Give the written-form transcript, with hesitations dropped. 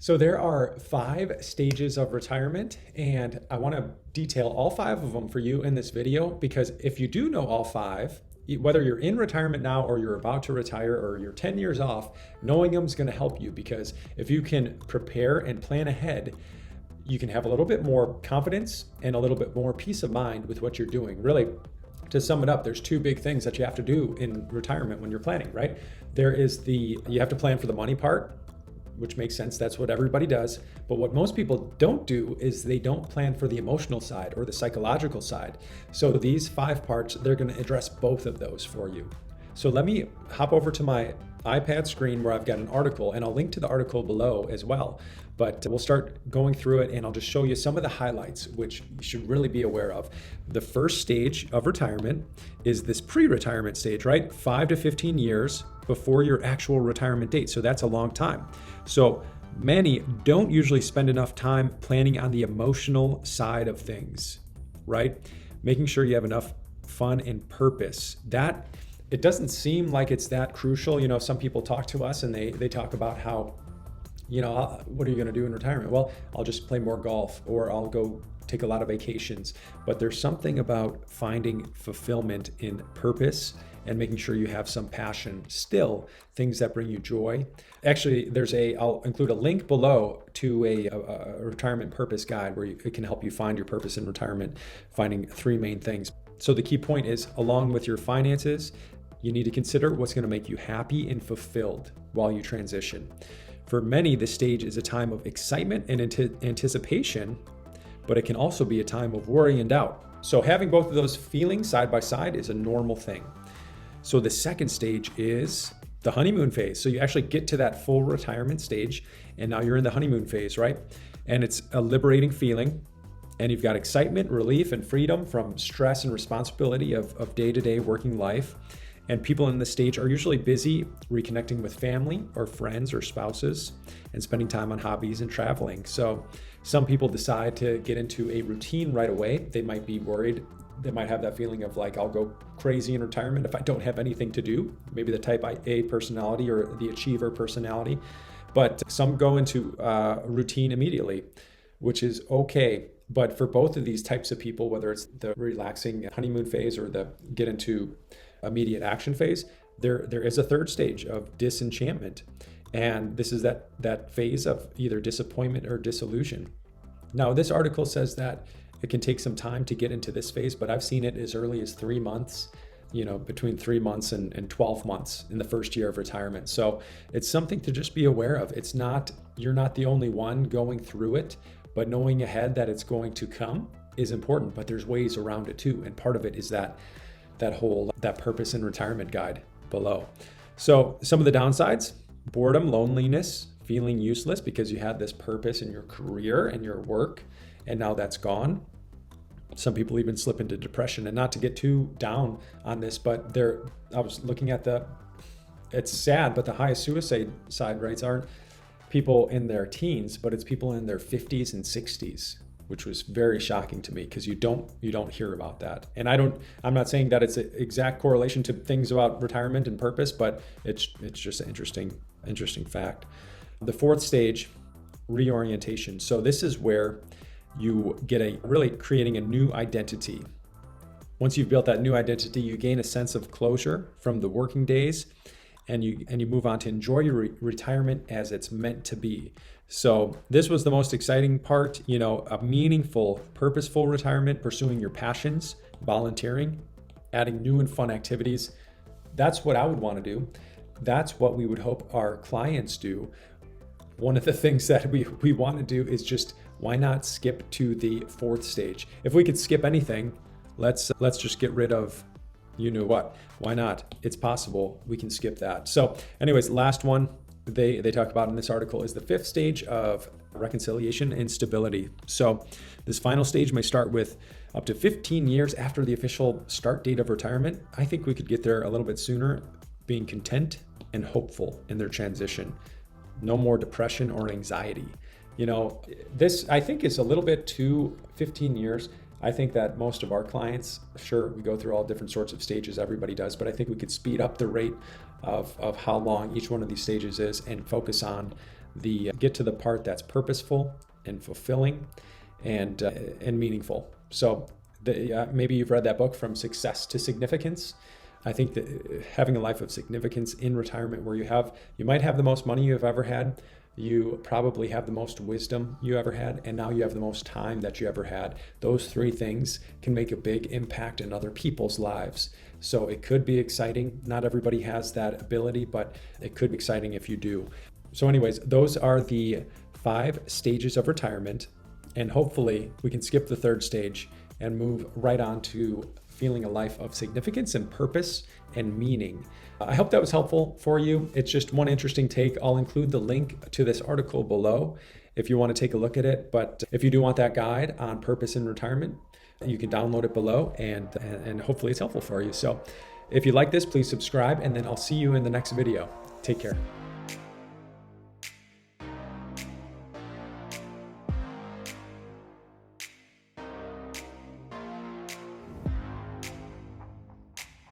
So there are 5 stages of retirement, and I want to detail all 5 of them for you in this video, because if you do know all 5, whether you're in retirement now or you're about to retire or you're 10 years off, knowing them is going to help you, because if you can prepare and plan ahead, you can have a little bit more confidence and a little bit more peace of mind with what you're doing. Really, to sum it up, there's 2 big things that you have to do in retirement when you're planning, right? You have to plan for the money part, which makes sense. That's what everybody does. But what most people don't do is they don't plan for the emotional side or the psychological side. So these 5 parts, they're going to address both of those for you. So let me hop over to my iPad screen where I've got an article, and I'll link to the article below as well. But we'll start going through it, and I'll just show you some of the highlights, which you should really be aware of. The first stage of retirement is this pre-retirement stage, right? 5 to 15 years before your actual retirement date. So that's a long time. So many don't usually spend enough time planning on the emotional side of things, right? Making sure you have enough fun and purpose. That it doesn't seem like it's that crucial. You know, some people talk to us and they talk about how, what are you going to do in retirement? Well, I'll just play more golf, or I'll go take a lot of vacations. But there's something about finding fulfillment in purpose and making sure you have some passion still, things that bring you joy. Actually, I'll include a link below to a retirement purpose guide where it can help you find your purpose in retirement, finding 3 main things. So the key point is, along with your finances, you need to consider what's going to make you happy and fulfilled while you transition. For many, this stage is a time of excitement and anticipation, but it can also be a time of worry and doubt. So having both of those feelings side by side is a normal thing. So the second stage is the honeymoon phase. So you actually get to that full retirement stage, and now you're in the honeymoon phase, right? And it's a liberating feeling. And you've got excitement, relief, and freedom from stress and responsibility of day-to-day working life. And people in this stage are usually busy reconnecting with family or friends or spouses and spending time on hobbies and traveling. So some people decide to get into a routine right away. They might be worried. They might have that feeling of like, I'll go crazy in retirement if I don't have anything to do. Maybe the type A personality or the achiever personality. But some go into routine immediately, which is okay. But for both of these types of people, whether it's the relaxing honeymoon phase or the get into immediate action phase, there is a third stage of disenchantment. And this is that phase of either disappointment or disillusion. Now, this article says that it can take some time to get into this phase, but I've seen it as early as 3 months, between 3 months and 12 months in the first year of retirement. So it's something to just be aware of. You're not the only one going through it, but knowing ahead that it's going to come is important, but there's ways around it too. And part of it is that purpose in retirement guide below. So some of the downsides: boredom, loneliness, feeling useless because you had this purpose in your career and your work, and now that's gone. Some people even slip into depression. And not to get too down on this, but I was looking at it's sad, but the highest suicide rates aren't people in their teens, but it's people in their 50s and 60s, which was very shocking to me, because you don't hear about that. And I'm not saying that it's an exact correlation to things about retirement and purpose, but it's just an interesting fact. The fourth stage, reorientation. So this is where you get really creating a new identity. Once you've built that new identity, you gain a sense of closure from the working days, and you move on to enjoy your retirement as it's meant to be. So this was the most exciting part, a meaningful, purposeful retirement, pursuing your passions, volunteering, adding new and fun activities. That's what I would want to do. That's what we would hope our clients do. One of the things that we want to do is just, why not skip to the fourth stage? If we could skip anything, let's just get rid of what. Why not? It's possible. We can skip that. So anyways, last one they talk about in this article is the fifth stage of reconciliation and stability. So this final stage may start with up to 15 years after the official start date of retirement. I think we could get there a little bit sooner, being content and hopeful in their transition. No more depression or anxiety. This I think is a little bit too 15 years. I think that most of our clients, sure, we go through all different sorts of stages, everybody does, but I think we could speed up the rate of how long each one of these stages is and focus on get to the part that's purposeful and fulfilling and meaningful. So maybe you've read that book, From Success to Significance. I think that having a life of significance in retirement, where you might have the most money you've ever had, you probably have the most wisdom you ever had, and now you have the most time that you ever had. Those three things can make a big impact in other people's lives. So it could be exciting. Not everybody has that ability, but it could be exciting if you do. So anyways, those are the 5 stages of retirement, and hopefully we can skip the 3rd stage and move right on to feeling a life of significance and purpose and meaning. I hope that was helpful for you. It's just one interesting take. I'll include the link to this article below if you want to take a look at it. But if you do want that guide on purpose in retirement, you can download it below, and hopefully it's helpful for you. So if you like this, please subscribe, and then I'll see you in the next video. Take care.